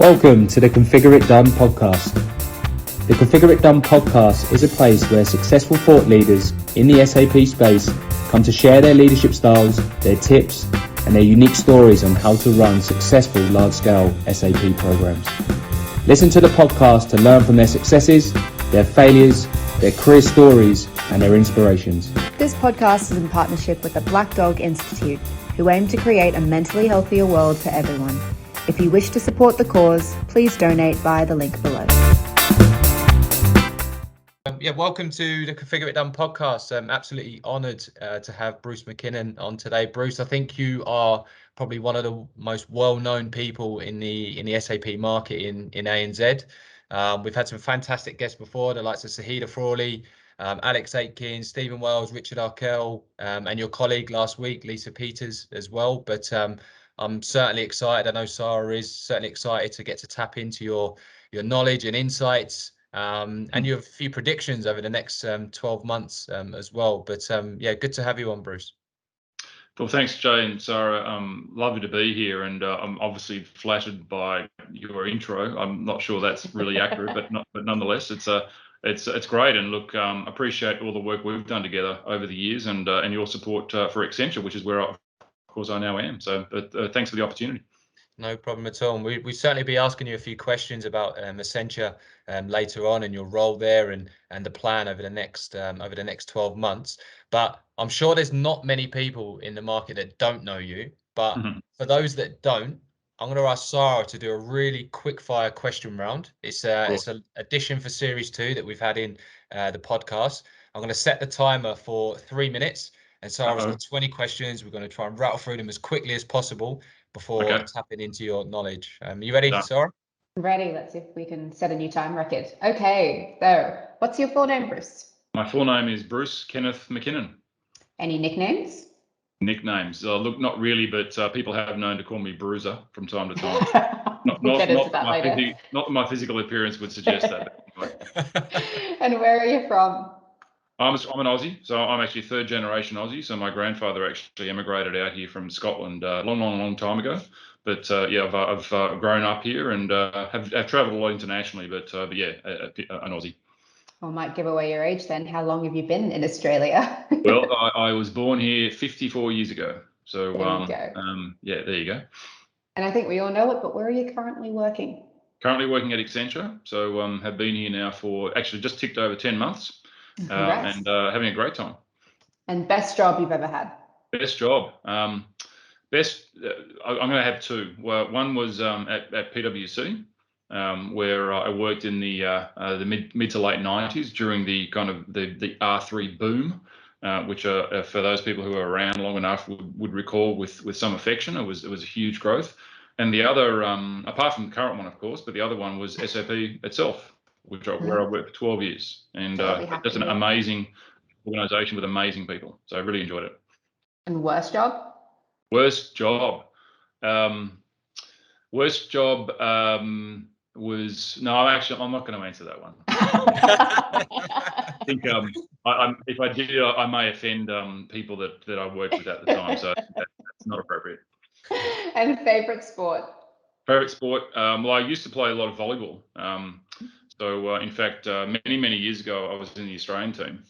Welcome to the ConfigureITDone Podcast. The ConfigureITDone Podcast is a place where successful thought leaders in the SAP space come to share their leadership styles, their tips, and their unique stories on how to run successful large-scale SAP programs. Listen to the podcast to learn from their successes, their failures, their career stories, and their inspirations. This podcast is in partnership with the Black Dog Institute, who aim to create a mentally healthier world for everyone. If you wish to support the cause, please donate via the link below. Welcome to the ConfigureITDone Podcast. I'm absolutely honoured to have Bruce McKinnon on today. Bruce, I think you are probably one of the most well-known people in the SAP market in ANZ. We've had some fantastic guests before, the likes of Sahida Frawley, Alex Aitken, Stephen Wells, Richard Arkell, and your colleague last week, Lisa Peters, as well. But I'm certainly excited. I know Sara is certainly excited to get to tap into your knowledge and insights. And you have a few predictions over the next 12 months as well. But good to have you on, Bruce. Well, thanks, Jay and Sara. Lovely to be here, and I'm obviously flattered by your intro. I'm not sure that's really accurate, but nonetheless, it's great. And look, appreciate all the work we've done together over the years, and your support for Accenture, which is where, of course, I now am. So, but thanks for the opportunity. No problem at all. We certainly be asking you a few questions about Accenture later on and your role there and the plan over the next 12 months. But I'm sure there's not many people in the market that don't know you. But for those that don't, I'm going to ask Sara to do a really quick fire question round. It's an addition for series 2 that we've had in the podcast. I'm going to set the timer for 3 minutes, and Sara's got 20 questions. We're going to try and rattle through them as quickly as possible before tapping into your knowledge. You ready, Sara? Ready. Let's see if we can set a new time record. Okay, so what's your full name, Bruce? My full name is Bruce Kenneth McKinnon. Any nicknames? Nicknames? Look, not really, but people have known to call me Bruiser from time to time. not that my physical appearance would suggest that. Anyway. And where are you from? I'm an Aussie, so I'm actually third generation Aussie. So my grandfather actually emigrated out here from Scotland a long time ago. But I've grown up here and have travelled a lot internationally. But an Aussie. Well, I might give away your age then. How long have you been in Australia? Well, I was born here 54 years ago. So there you go. And I think we all know it, but where are you currently working? Currently working at Accenture. So have been here now for actually just ticked over 10 months. And having a great time. And best job you've ever had? Best job. I'm going to have two. Well, one was at PwC, where I worked in the mid to late 90s during the kind of the R3 boom, which for those people who are around long enough would recall with some affection. It was a huge growth. And the other, apart from the current one, of course, but the other one was SAP itself, where I worked for 12 years. And that's an amazing organisation with amazing people. So I really enjoyed it. And worst job? Worst job was, no, actually, I'm not going to answer that one. I think if I did, I may offend people that I worked with at the time. So that's not appropriate. And favourite sport? Favourite sport? Well, I used to play a lot of volleyball. So, in fact, many years ago, I was in the Australian team,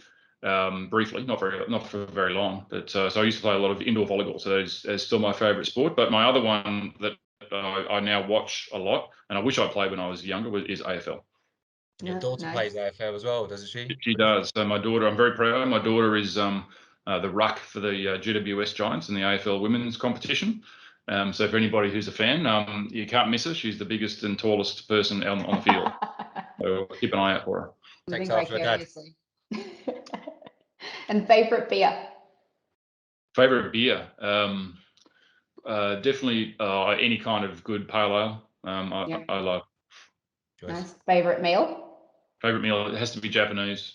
briefly, not for very long. But so I used to play a lot of indoor volleyball. So that's still my favourite sport. But my other one that I now watch a lot, and I wish I played when I was younger, is AFL. Your daughter plays AFL as well, doesn't she? She does. So my daughter, I'm very proud. My daughter is the ruck for the GWS Giants in the AFL women's competition. So for anybody who's a fan, you can't miss her. She's the biggest and tallest person on the field. So keep an eye out for her. Thanks after Dad. And favourite beer? Favourite beer? Definitely any kind of good pale ale. I love. Nice. Favourite meal? Favourite meal, it has to be Japanese.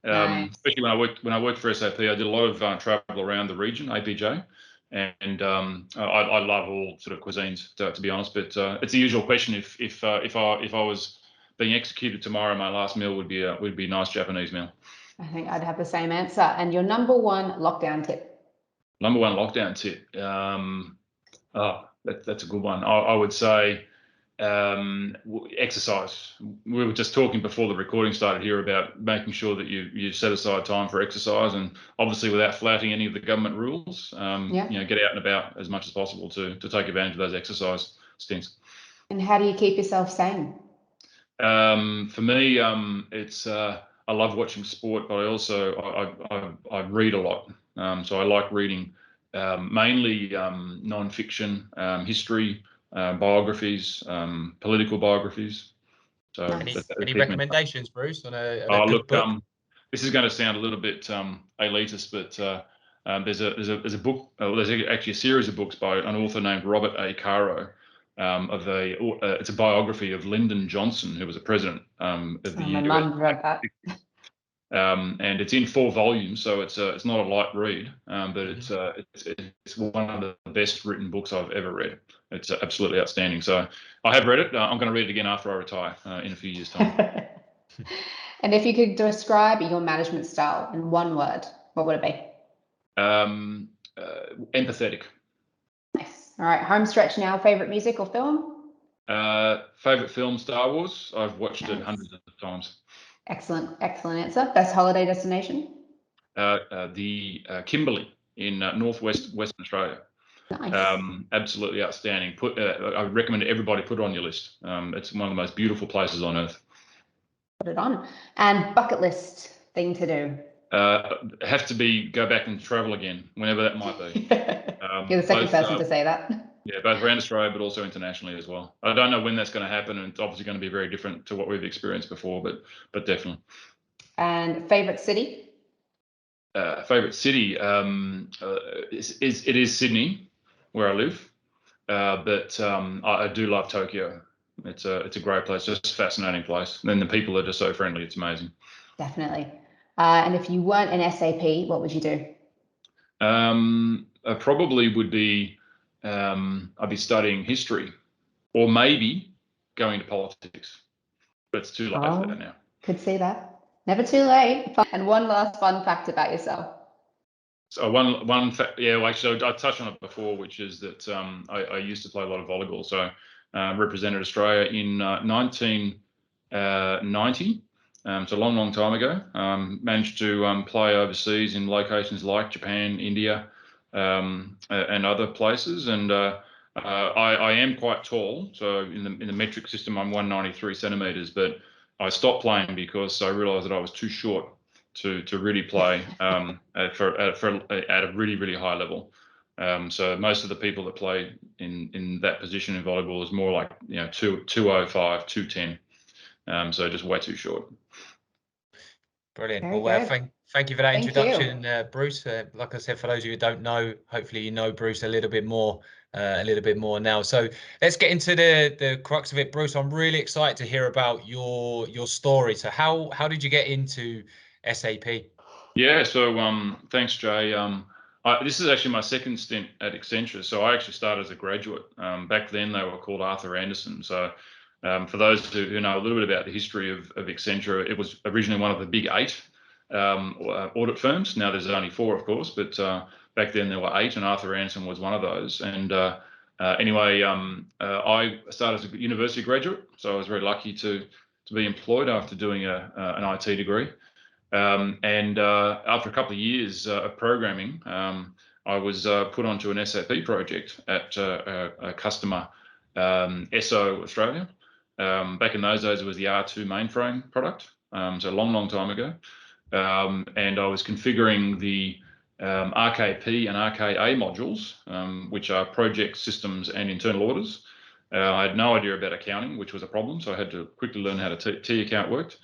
Nice. Especially when I worked for SAP, I did a lot of travel around the region, APJ. And I love all sort of cuisines, to be honest. But it's the usual question: if I was being executed tomorrow, my last meal would be a nice Japanese meal. I think I'd have the same answer. And your number one lockdown tip? Number one lockdown tip. That's a good one. I would say exercise. We were just talking before the recording started here about making sure that you set aside time for exercise, and obviously without flouting any of the government rules, get out and about as much as possible to take advantage of those exercise stints. And how do you keep yourself sane? For me, it's I love watching sport, but I also I read a lot. So I like reading mainly non-fiction, history, biographies, political biographies. So any recommendations, Bruce, on a good book? This is going to sound a little bit elitist, but there's a book. There's actually a series of books by an author named Robert A. Caro. It's a biography of Lyndon Johnson, who was a president of the My mum read that. And it's in 4 volumes, so it's not a light read, but it's one of the best written books I've ever read. It's absolutely outstanding. So I have read it. I'm going to read it again after I retire in a few years' time. And if you could describe your management style in one word, what would it be? Empathetic. Nice. All right. Home stretch now. Favorite music or film? Favorite film, Star Wars. I've watched it hundreds of times. Excellent answer. Best holiday destination? The Kimberley in northwest Western Australia. Nice. Absolutely outstanding. I recommend everybody put it on your list. It's one of the most beautiful places on earth. Put it on. And bucket list thing to do? Have to be go back and travel again, whenever that might be. You're the second person to say that. Yeah, both around Australia, but also internationally as well. I don't know when that's going to happen, and it's obviously going to be very different to what we've experienced before, but definitely. And favorite city? Favorite city it is Sydney, where I live, but I do love Tokyo. It's a great place, just a fascinating place. And then the people are just so friendly. It's amazing. Definitely. And if you weren't an SAP, what would you do? I probably would be. I'd be studying history, or maybe going to politics. But it's too late for that now. Could see that. Never too late. And one last fun fact about yourself. So one fact, yeah. Actually, I touched on it before, which is that I used to play a lot of volleyball. So represented Australia in 1990. So a long time ago. Managed to play overseas in locations like Japan, India, and other places. And I am quite tall. So in the metric system, I'm 193 centimeters. But I stopped playing because I realised that I was too short to really play at a really high level. So most of the people that play in that position in volleyball is more like 205, 210. So just way too short. Brilliant. Well, thank you for that introduction, Bruce. Like I said, for those of you who don't know, hopefully you know Bruce a little bit more now. So let's get into the crux of it, Bruce. I'm really excited to hear about your story. So how did you get into SAP? Yeah. So thanks, Jay. This is actually my second stint at Accenture. So I actually started as a graduate. Back then they were called Arthur Andersen. So for those who know a little bit about the history of Accenture, it was originally one of the big 8 audit firms. Now there's only 4, of course, but back then there were 8, and Arthur Andersen was one of those. And anyway, I started as a university graduate, so I was very lucky to be employed after doing an IT degree. And after a couple of years of programming, I was put onto an SAP project at a customer, Esso Australia. Back in those days, it was the R2 mainframe product, so a long time ago. And I was configuring the RKP and RKA modules, which are project systems and internal orders. I had no idea about accounting, which was a problem, so I had to quickly learn how the T account worked.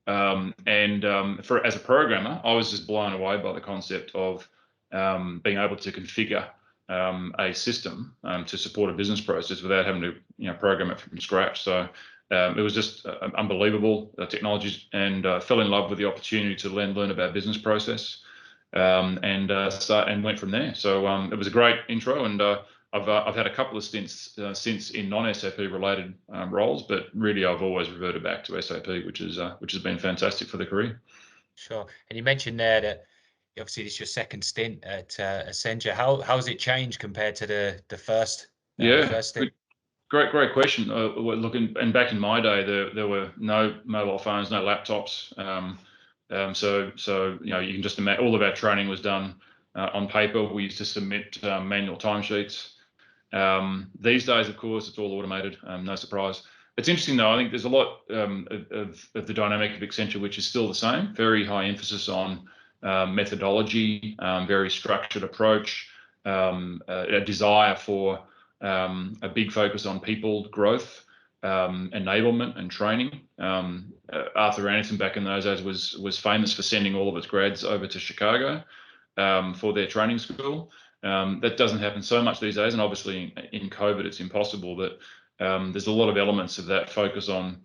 As a programmer, I was just blown away by the concept of being able to configure a system to support a business process without having to program it from scratch. So it was just unbelievable technologies, and fell in love with the opportunity to learn about business process, and went from there. So it was a great intro, and I've had a couple of stints since in non-SAP related roles, but really I've always reverted back to SAP, which has been fantastic for the career. Sure. And you mentioned there that obviously this is your second stint at Accenture. How has it changed compared to the first? First stint? Great question. Looking and back in my day, there were no mobile phones, no laptops. So you can just imagine all of our training was done on paper. We used to submit manual timesheets. These days, of course, it's all automated. No surprise. It's interesting though. I think there's a lot of the dynamic of Accenture, which is still the same. Very high emphasis on methodology, very structured approach, a desire for a big focus on people growth, enablement and training. Arthur Andersen back in those days was famous for sending all of his grads over to Chicago for their training school. That doesn't happen so much these days, and obviously in COVID it's impossible, but there's a lot of elements of that focus on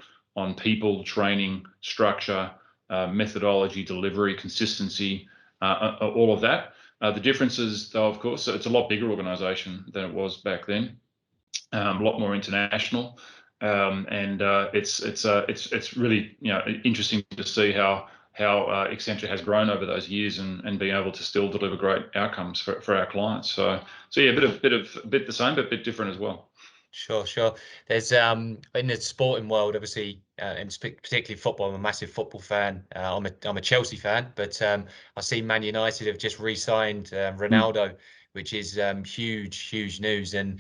people, training, structure, methodology, delivery, consistency, all of that. The differences, though, of course, so it's a lot bigger organisation than it was back then, a lot more international, and it's really interesting to see how Accenture has grown over those years and being able to still deliver great outcomes for our clients. So yeah, a bit the same, but a bit different as well. Sure. There's in the sporting world, obviously, and particularly football. I'm a massive football fan. I'm a Chelsea fan, but I see Man United have just re-signed Ronaldo, which is huge news. And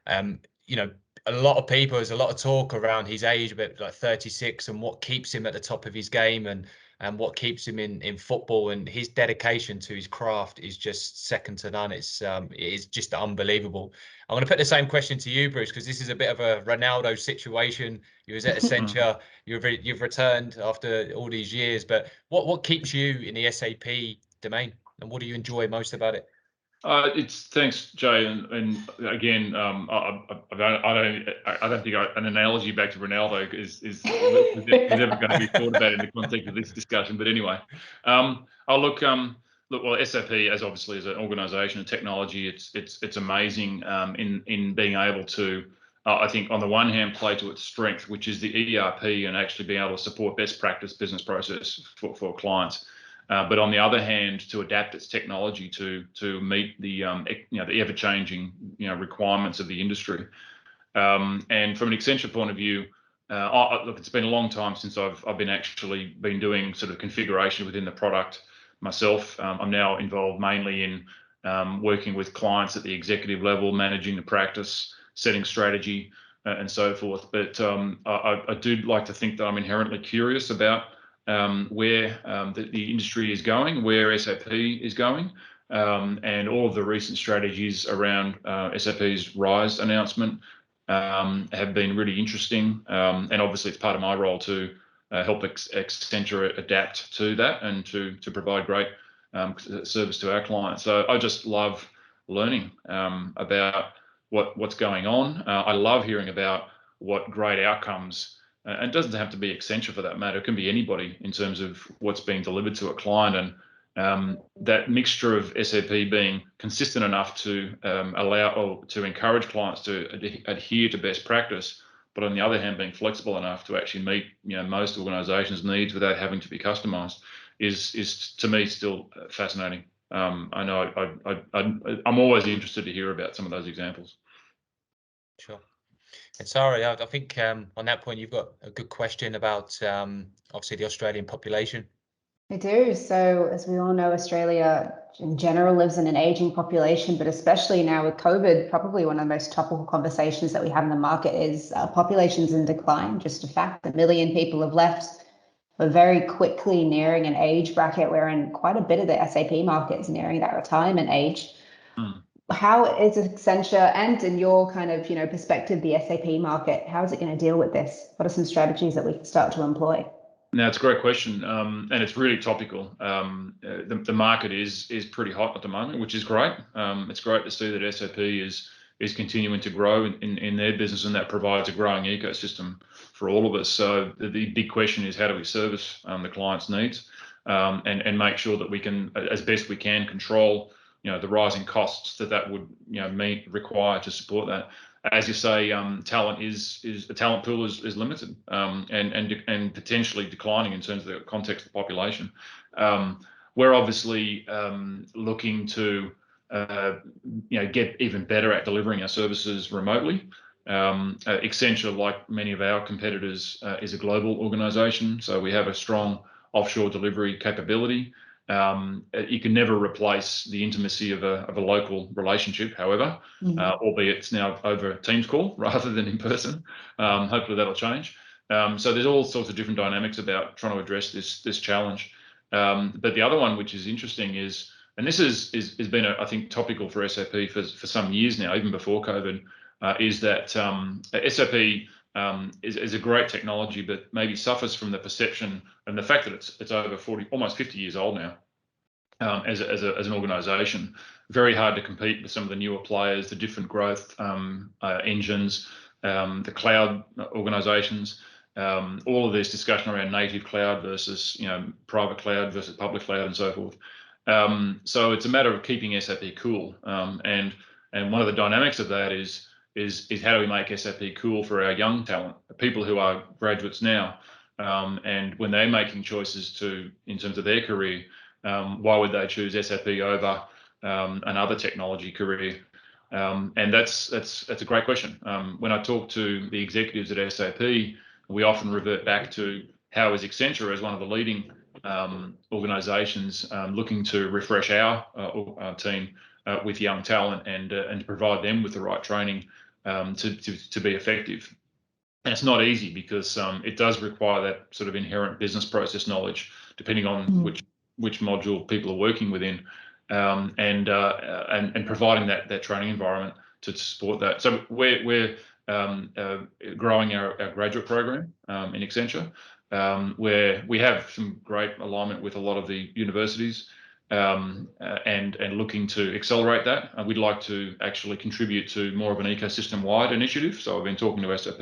a lot of people, there's a lot of talk around his age, about like 36, and what keeps him at the top of his game, and what keeps him in football, and his dedication to his craft is just second to none. It is just unbelievable. I'm going to put the same question to you, Bruce, because this is a bit of a Ronaldo situation. You was at Accenture, you've returned after all these years, but what keeps you in the SAP domain, and what do you enjoy most about it? It's thanks, Jay, and again, I don't think an analogy back to Ronaldo is ever going to be thought about in the context of this discussion. But anyway, look, well, SAP as obviously as an organisation and technology, it's amazing in being able to, I think, on the one hand, play to its strength, which is the ERP, and actually being able to support best practice business process for clients. But on the other hand, to adapt its technology to meet the ever-changing requirements of the industry. And from an Accenture point of view, look, it's been a long time since I've been doing sort of configuration within the product myself. I'm now involved mainly in working with clients at the executive level, managing the practice, setting strategy, and so forth. But I do like to think that I'm inherently curious about where the industry is going, where SAP is going, and all of the recent strategies around SAP's RISE announcement have been really interesting. And obviously it's part of my role to help Accenture adapt to that and to provide great service to our clients. So I just love learning about what's going on. I love hearing about what great outcomes, and it doesn't have to be Accenture for that matter. It can be anybody in terms of what's being delivered to a client, and that mixture of SAP being consistent enough to allow or to encourage clients to adhere to best practice, but on the other hand, being flexible enough to actually meet most organisations' needs without having to be customised is to me still fascinating. I know I'm always interested to hear about some of those examples. Sure. And Sara, I think on that point, you've got a good question about obviously the Australian population. I do. So as we all know, Australia in general lives in an aging population, but especially now with COVID, probably one of the most topical conversations that we have in the market is populations in decline. Just a fact, 1 million people have left. We're very quickly nearing an age bracket wherein quite a bit of the SAP market is nearing that retirement age. How is Accenture, and in your kind of perspective, the SAP market, how is it going to deal with this? What are some strategies that we can start to employ? Now, it's a great question, and it's really topical. The market is pretty hot at the moment, which is great. It's great to see that SAP is continuing to grow in their business, and that provides a growing ecosystem for all of us. So the big question is, how do we service the client's needs and make sure that we can, as best we can, control the rising costs that would require to support that. As you say, talent the talent pool is limited and potentially declining in terms of the context of the population. We're obviously looking to get even better at delivering our services remotely. Accenture, like many of our competitors, is a global organisation, so we have a strong offshore delivery capability. You can never replace the intimacy of a local relationship, however, albeit it's now over a Teams call rather than in person. Hopefully that'll change. So there's all sorts of different dynamics about trying to address this challenge. But the other one, which is interesting, is, and this has been, I think, topical for SAP for some years now, even before COVID, is that SAP is a great technology, but maybe suffers from the perception and the fact that it's over 40, almost 50 years old now, as an organisation. Very hard to compete with some of the newer players, the different growth engines, the cloud organisations. All of this discussion around native cloud versus private cloud versus public cloud and so forth. So it's a matter of keeping SAP cool, and one of the dynamics of that is how do we make SAP cool for our young talent, people who are graduates now, and when they're making choices in terms of their career, why would they choose SAP over another technology career? And that's a great question. When I talk to the executives at SAP, we often revert back to how is Accenture, as one of the leading organisations, looking to refresh our team with young talent and to provide them with the right training to be effective. And it's not easy because it does require that sort of inherent business process knowledge, depending on which module people are working within, and providing that training environment to support that. So we're growing our graduate program in Accenture, where we have some great alignment with a lot of the universities, and looking to accelerate that. We'd like to actually contribute to more of an ecosystem-wide initiative. So I've been talking to SAP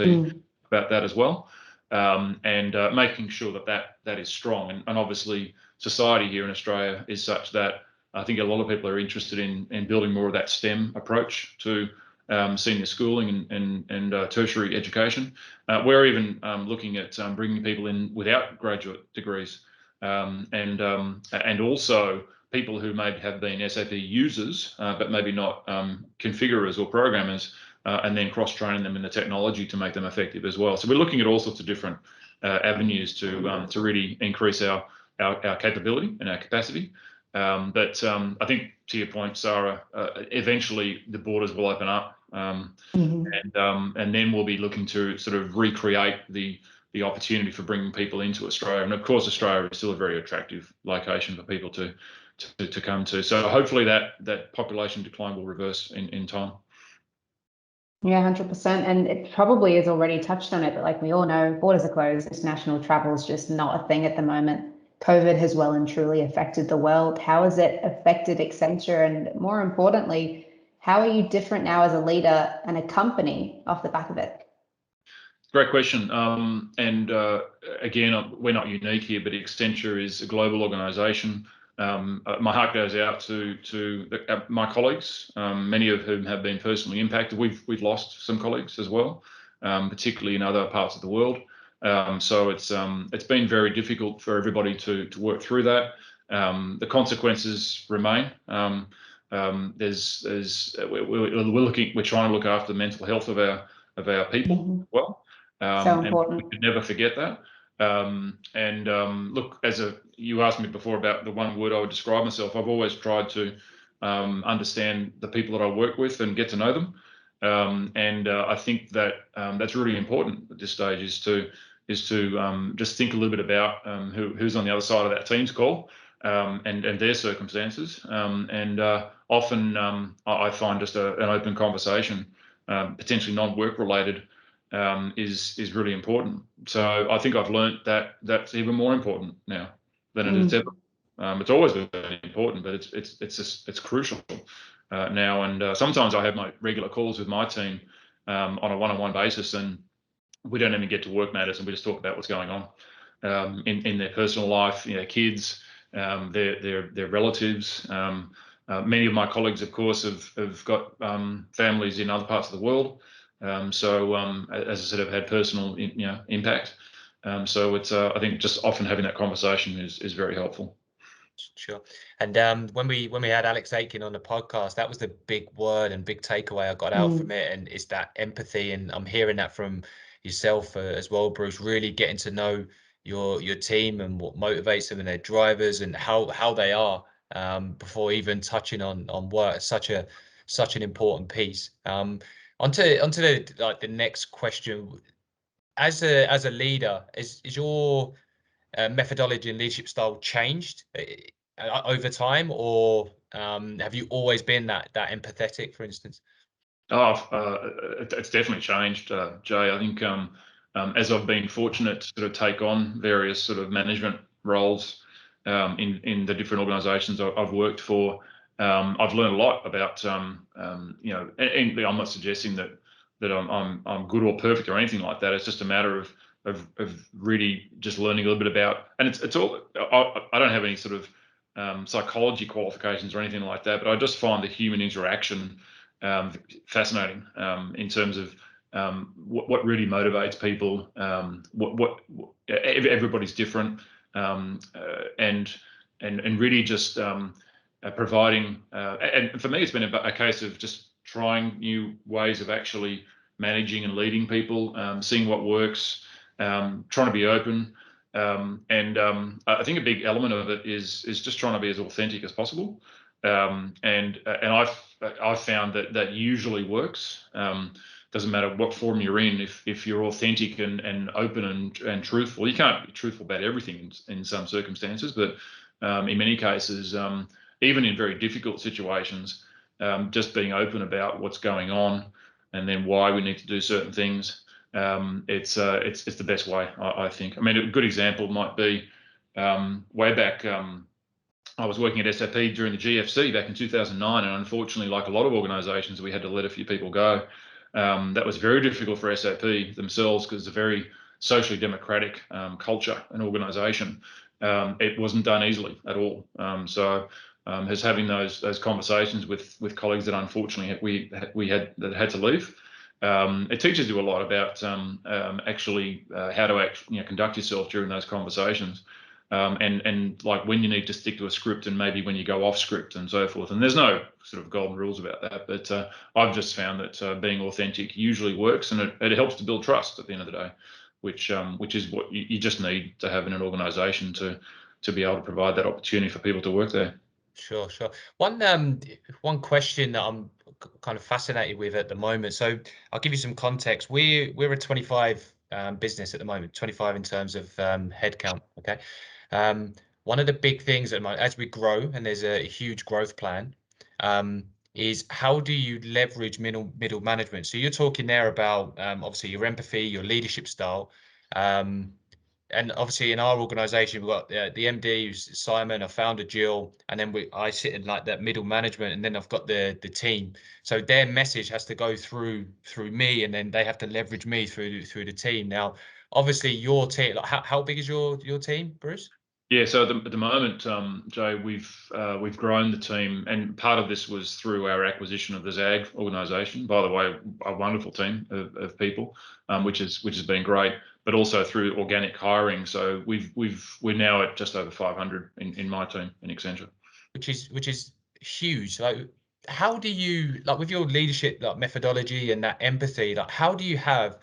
about that as well, and making sure that is strong. And obviously, society here in Australia is such that I think a lot of people are interested in building more of that STEM approach to senior schooling and tertiary education. We're even looking at bringing people in without graduate degrees, and also people who maybe have been SAP users, but maybe not configurers or programmers, and then cross-training them in the technology to make them effective as well. So we're looking at all sorts of different avenues to really increase our capability and our capacity. But I think, to your point, Sara, eventually the borders will open up, and then we'll be looking to sort of recreate the opportunity for bringing people into Australia. And of course, Australia is still a very attractive location for people to come to. So hopefully that population decline will reverse in time. Yeah, 100%. And it probably is already touched on it, but like we all know, borders are closed. International travel is just not a thing at the moment. COVID has well and truly affected the world. How has it affected Accenture? And more importantly, how are you different now as a leader and a company off the back of it? Great question. And again, we're not unique here, but Accenture is a global organisation. My heart goes out to my colleagues, many of whom have been personally impacted. We've lost some colleagues as well, particularly in other parts of the world. So it's been very difficult for everybody to work through that. The consequences remain. We're trying to look after the mental health of our people as well. So important. And we could never forget that. Look, you asked me before about the one word I would describe myself. I've always tried to understand the people that I work with and get to know them. I think that that's really important at this stage, is to just think a little bit about who's on the other side of that Teams call, and their circumstances. Often I find just an open conversation, potentially non-work related, is really important. So I think I've learnt that that's even more important now than it is ever. It's always been important, but it's crucial now. And sometimes I have my regular calls with my team on a one-on-one basis, and we don't even get to work matters, and we just talk about what's going on in their personal life, kids, their relatives. Many of my colleagues, of course, have got families in other parts of the world. So as I said, have had personal impact. So it's I think just often having that conversation is very helpful. Sure. And when we had Alex Aitken on the podcast, that was the big word and big takeaway I got out from it, and it's that empathy. And I'm hearing that from yourself as well, Bruce. Really getting to know your team and what motivates them and their drivers and how they are before even touching on work. Such an important piece. Onto the next question. As a leader, is your methodology and leadership style changed over time, or have you always been that empathetic, for instance? It's definitely changed, Jay. I think as I've been fortunate to sort of take on various sort of management roles in the different organisations I've worked for, I've learned a lot about you know, and I'm not suggesting that I'm good or perfect or anything like that. It's just a matter of really just learning a little bit about, and it's all. I don't have any sort of psychology qualifications or anything like that, but I just find the human interaction fascinating in terms of what really motivates people. Everybody's different, and really just providing. And for me, it's been a case of just trying new ways of actually managing and leading people, seeing what works, trying to be open. And I think a big element of it is just trying to be as authentic as possible. And I've found that usually works. Doesn't matter what form you're in, if you're authentic and open and truthful. You can't be truthful about everything in some circumstances, but in many cases, even in very difficult situations, just being open about what's going on and then why we need to do certain things. It's the best way, I think. I mean, a good example might be way back. I was working at SAP during the GFC back in 2009, and unfortunately, like a lot of organisations, we had to let a few people go. That was very difficult for SAP themselves because it's a very socially democratic culture and organisation. It wasn't done easily at all. So as having those conversations with colleagues that unfortunately we had to leave. It teaches you a lot about actually how to conduct yourself during those conversations, and like when you need to stick to a script and maybe when you go off script and so forth. And there's no sort of golden rules about that, but I've just found that being authentic usually works, and it helps to build trust at the end of the day, which is what you just need to have in an organisation to be able to provide that opportunity for people to work there. Sure. One question that I'm kind of fascinated with at the moment. So I'll give you some context. We're a 25 business at the moment, 25 in terms of headcount. Okay. One of the big things at the moment, as we grow, and there's a huge growth plan, is how do you leverage middle management? So you're talking there about obviously your empathy, your leadership style. And obviously in our organization, we've got the MD, who's Simon, our founder, Jill, and then I sit in like that middle management, and then I've got the team. So their message has to go through me, and then they have to leverage me through the team. Now, obviously your team, like how big is your team, Bruce? Yeah, so at the moment, Jay, we've grown the team, and part of this was through our acquisition of the ZAG organisation. By the way, a wonderful team of people, which has been great, but also through organic hiring. So we're now at just over 500 in my team in Accenture, which is huge. Like, how do you, like, with your leadership methodology and that empathy, like how do you have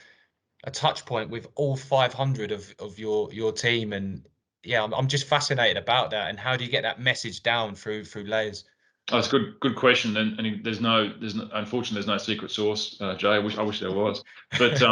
a touch point with all 500 of your team? And yeah, I'm just fascinated about that. And how do you get that message down through layers? Oh, it's a good question, and there's no unfortunately there's no secret sauce, Jay. I wish there was, but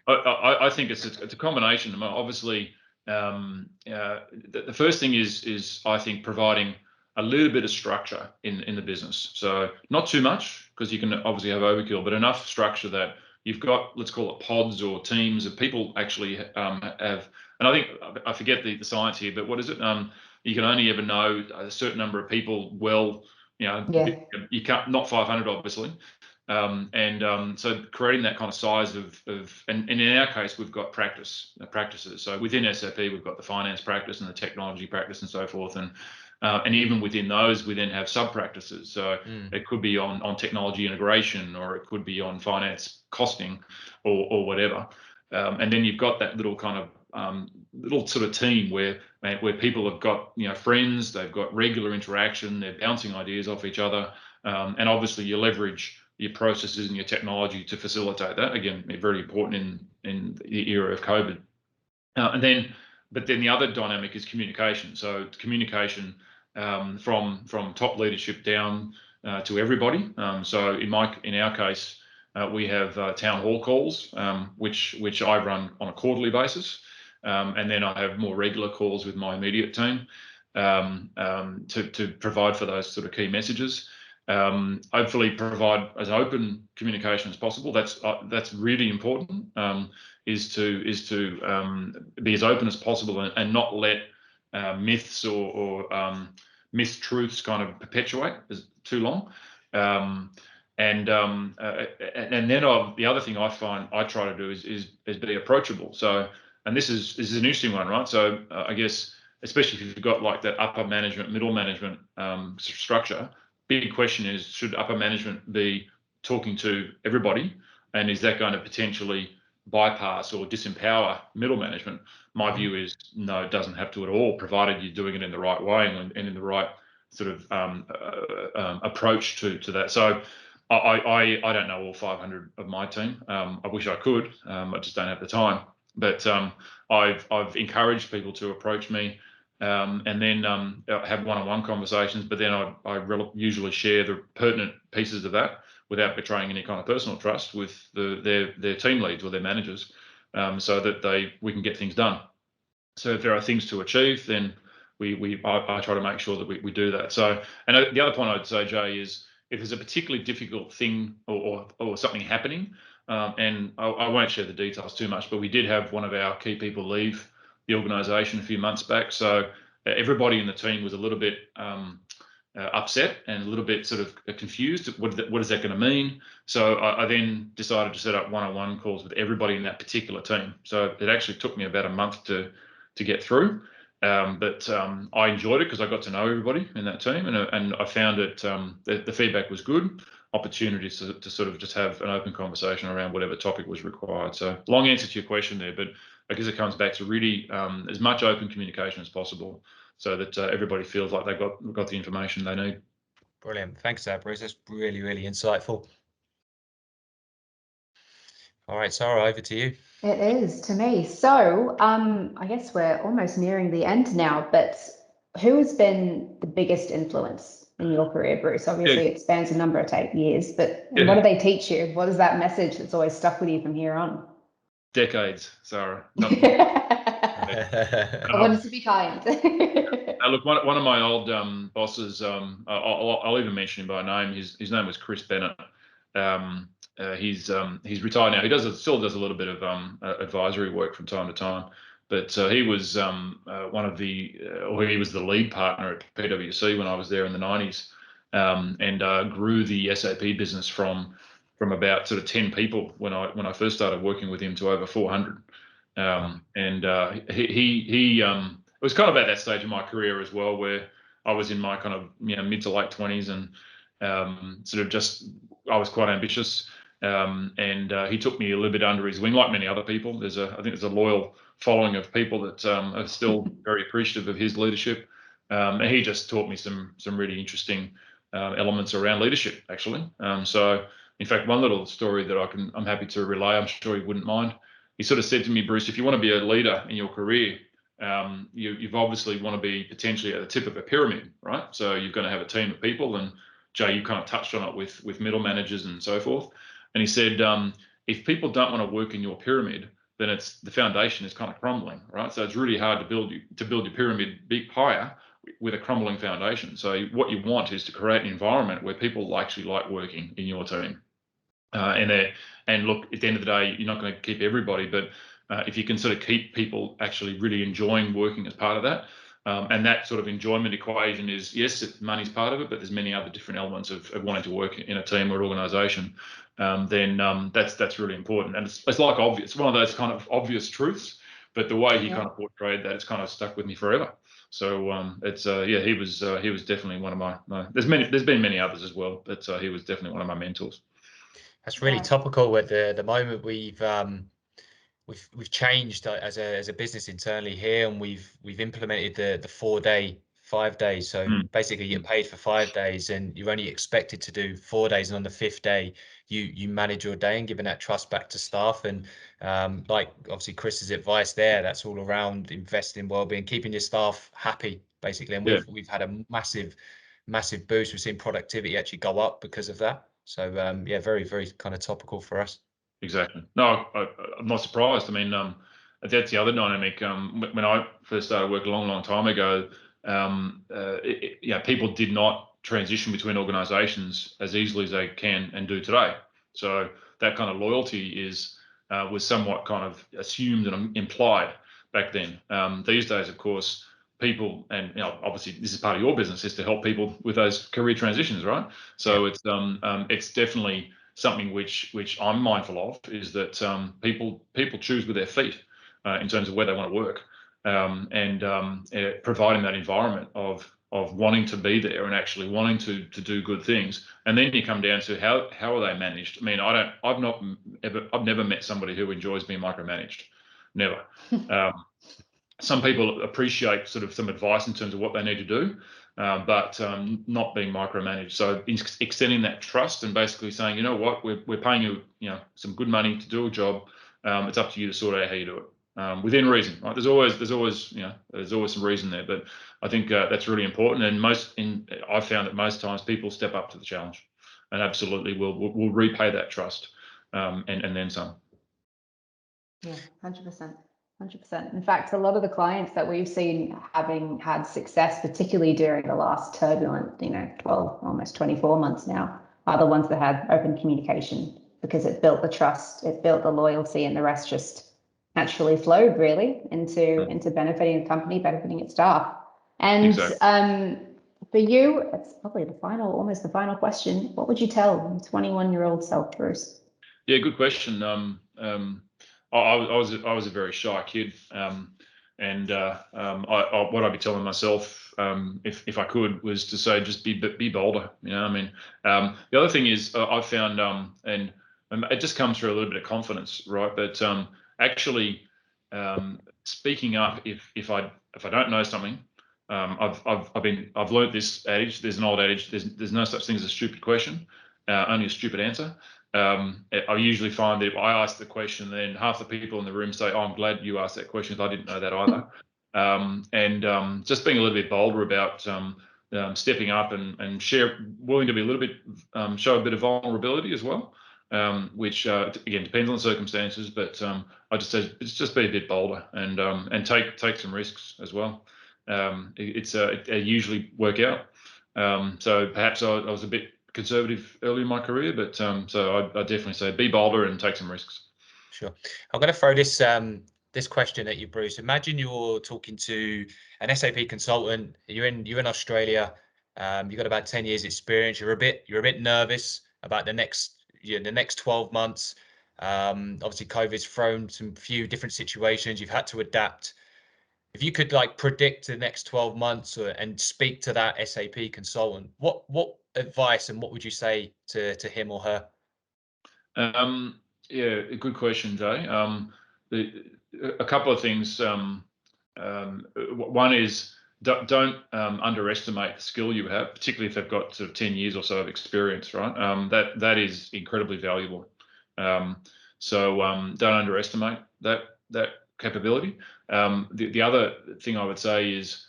I think it's a combination. Obviously, the first thing is I think providing a little bit of structure in the business. So not too much, because you can obviously have overkill, but enough structure that you've got, let's call it pods or teams of people actually have. And I think I forget the science here, but what is it? You can only ever know a certain number of people well. You can't, not 500 obviously, so creating that kind of size of and in our case we've got practices. So within SAP we've got the finance practice and the technology practice and so forth, and even within those we then have sub practices. So it could be on technology integration, or it could be on finance costing, or whatever. And then you've got that little kind of little sort of team where people have got friends, they've got regular interaction, they're bouncing ideas off each other, and obviously you leverage your processes and your technology to facilitate that. Again, very important in the era of COVID. But then the other dynamic is communication. So communication from top leadership down to everybody. So in our case, we have town hall calls, which I run on a quarterly basis, and then I have more regular calls with my immediate team to provide for those sort of key messages. Hopefully provide as open communication as possible. That's really important. Is to be as open as possible and not let myths or mistruths kind of perpetuate too long. And then the other thing I find I try to do is be approachable. So, and this is an interesting one, right? So I guess especially if you've got like that upper management, middle management structure. Big question is, should upper management be talking to everybody, and is that going to potentially bypass or disempower middle management? My view is no, it doesn't have to at all, provided you're doing it in the right way and in the right sort of approach to that. So I don't know all 500 of my team. I wish I could. I just don't have the time. But I've encouraged people to approach me. And then have one-on-one conversations, but then I usually share the pertinent pieces of that without betraying any kind of personal trust with their team leads or their managers, so that we can get things done. So if there are things to achieve, then I try to make sure that we do that. So, and the other point I'd say, Jay, is if there's a particularly difficult thing or something happening, and I won't share the details too much, but we did have one of our key people leave the organisation a few months back, so everybody in the team was a little bit upset and a little bit sort of confused. What is that going to mean? So I then decided to set up one-on-one calls with everybody in that particular team. So it actually took me about a month to get through, but I enjoyed it because I got to know everybody in that team, and I found it the feedback was good. Opportunities to sort of just have an open conversation around whatever topic was required. So long answer to your question there, but I guess it comes back to really as much open communication as possible, so that everybody feels like they've got the information they need. Brilliant. Thanks, Bruce. That's really, really insightful. All right, Sara, over to you. It is to me. So I guess we're almost nearing the end now, but who has been the biggest influence in your career, Bruce? Obviously, it spans a number of years, but what do they teach you? What is that message that's always stuck with you from here on? Decades, Sara. I wanted to be kind. Look, one of my old bosses, I'll even mention him by name. His name was Chris Bennett. He's retired now. He still does a little bit of advisory work from time to time. But he was he was the lead partner at PwC when I was there in the 90s, and grew the SAP business from about sort of 10 people when I first started working with him to over 400. It was kind of at that stage of my career as well, where I was in my kind of mid to late 20s, and sort of just I was quite ambitious. And he took me a little bit under his wing, like many other people. I think there's a loyal following of people that are still very appreciative of his leadership. And he just taught me some really interesting elements around leadership, actually. So, in fact, one little story that I'm happy to relay, I'm sure he wouldn't mind. He sort of said to me, Bruce, if you want to be a leader in your career, you've obviously want to be potentially at the tip of a pyramid, right? So you're going to have a team of people, and Jay, you kind of touched on it with middle managers and so forth. And he said, if people don't want to work in your pyramid, then the foundation is kind of crumbling, right? So it's really hard to build your pyramid big higher with a crumbling foundation. So what you want is to create an environment where people actually like working in your team. And look, at the end of the day, you're not going to keep everybody, but if you can sort of keep people actually really enjoying working as part of that, and that sort of enjoyment equation is, yes, money's part of it, but there's many other different elements of wanting to work in a team or organisation. Then that's really important, and it's like obvious. It's one of those kind of obvious truths, but the way he kind of portrayed that, it's kind of stuck with me forever. So he was definitely one of my there's been many others as well, but he was definitely one of my mentors. That's really topical at the moment. We've we've changed as a business internally here, and we've implemented the 4-day, 5 days. So basically, you get paid for 5 days, and you're only expected to do 4 days, and on the 5th day, you manage your day and giving that trust back to staff. And like obviously Chris's advice there, that's all around investing in wellbeing, keeping your staff happy, basically. And we've had a massive boost. We've seen productivity actually go up because of that. So yeah, very, very kind of topical for us. Exactly. No, I'm not surprised. I mean, that's the other dynamic. When I first started work a long time ago, people did not transition between organisations as easily as they can and do today. So that kind of loyalty was somewhat kind of assumed and implied back then. These days, of course, people, and obviously this is part of your business, is to help people with those career transitions, right? So it's definitely something which I'm mindful of, is that people choose with their feet in terms of where they want to work, and providing that environment of wanting to be there and actually wanting to do good things. And then you come down to how are they managed. I mean, I've never met somebody who enjoys being micromanaged. Never. Some people appreciate sort of some advice in terms of what they need to do, but not being micromanaged. So extending that trust and basically saying, you know what, we're paying you, some good money to do a job. It's up to you to sort out how you do it within reason. Right? There's always some reason there, but I think that's really important. And I've found that most times people step up to the challenge, and absolutely will repay that trust, and then some. Yeah, 100%. 100%. In fact, a lot of the clients that we've seen having had success, particularly during the last turbulent, 12, almost 24 months now, are the ones that had open communication, because it built the trust, it built the loyalty, and the rest just naturally flowed really into benefiting the company, benefiting its staff. And exactly. For you, it's probably almost the final question. What would you tell 21-year-old self, Bruce? Yeah, good question. I was a very shy kid, and what I'd be telling myself, if I could, was to say just be bolder. I mean, the other thing is I've found, and it just comes through a little bit of confidence, right? But actually speaking up if I don't know something. I've learned this adage. There's an old adage. There's no such thing as a stupid question, only a stupid answer. I usually find that if I ask the question, then half the people in the room say, "Oh, I'm glad you asked that question, because I didn't know that either." And just being a little bit bolder about stepping up and willing to be a little bit, show a bit of vulnerability as well, which again depends on the circumstances. But I just say just be a bit bolder and take some risks as well. It usually work out. So perhaps I was a bit conservative early in my career, but so I definitely say be bolder and take some risks. Sure. I'm going to throw this question at you, Bruce. Imagine you're talking to an SAP consultant. You're in Australia. You've got about 10 years experience. You're a bit nervous about the next 12 months. Obviously, COVID's thrown some few different situations. You've had to adapt. If you could predict the next 12 months and speak to that SAP consultant, what advice and what would you say to him or her? Yeah, good question, Jay. A couple of things. One is don't underestimate the skill you have, particularly if they've got sort of 10 years or so of experience, right? That is incredibly valuable. So don't underestimate that capability. The other thing I would say is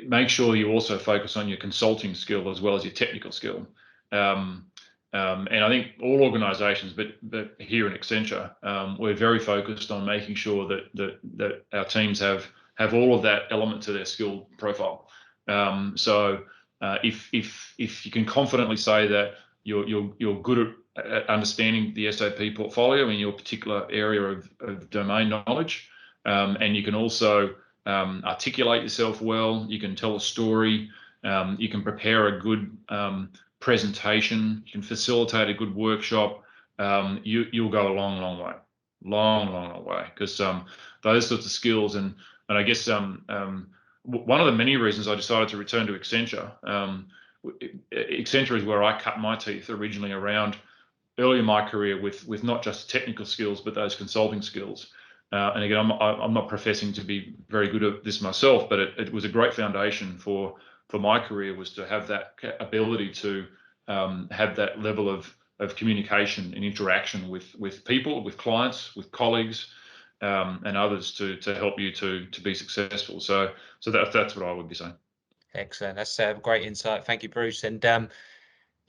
make sure you also focus on your consulting skill as well as your technical skill. And I think all organisations, but here in Accenture, we're very focused on making sure that our teams have all of that element to their skill profile. So if you can confidently say that you're good at understanding the SAP portfolio in your particular area of domain knowledge, and you can also articulate yourself well, you can tell a story, you can prepare a good presentation, you can facilitate a good workshop, you'll go a long way, long way, because those sorts of skills. And I guess one of the many reasons I decided to return to Accenture, Accenture is where I cut my teeth originally around early in my career with not just technical skills, but those consulting skills. And again, I'm not professing to be very good at this myself, but it was a great foundation for my career, was to have that ability to have that level of communication and interaction with people, with clients, with colleagues, and others to help you to be successful. So that's what I would be saying. Excellent. That's a great insight. Thank you, Bruce. And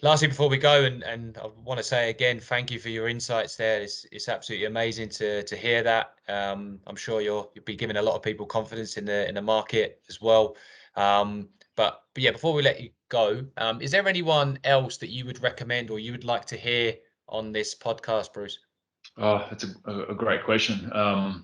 lastly, before we go, and I want to say again, thank you for your insights there. It's absolutely amazing to hear that. I'm sure you'll be giving a lot of people confidence in the market as well. But yeah, before we let you go, is there anyone else that you would recommend or you would like to hear on this podcast, Bruce? Oh, that's a great question. I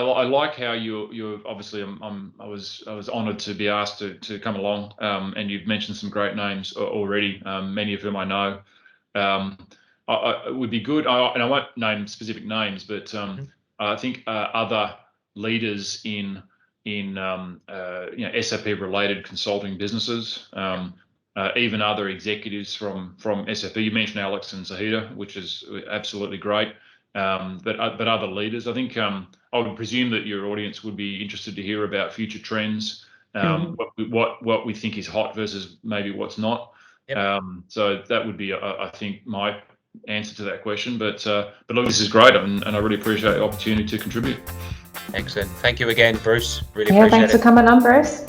like how you obviously I was honoured to be asked to come along, and you've mentioned some great names already, many of whom I know. It would be good, and I won't name specific names, but I think other leaders in SAP related consulting businesses, even other executives from SAP. You mentioned Alex and Zahida, which is absolutely great. But other leaders, I think I would presume that your audience would be interested to hear about future trends, what we think is hot versus maybe what's not. Yep. So that would be, I think, my answer to that question. But look, this is great, and I really appreciate the opportunity to contribute. Excellent. Thank you again, Bruce. Really appreciate it. Thanks for coming on, Bruce.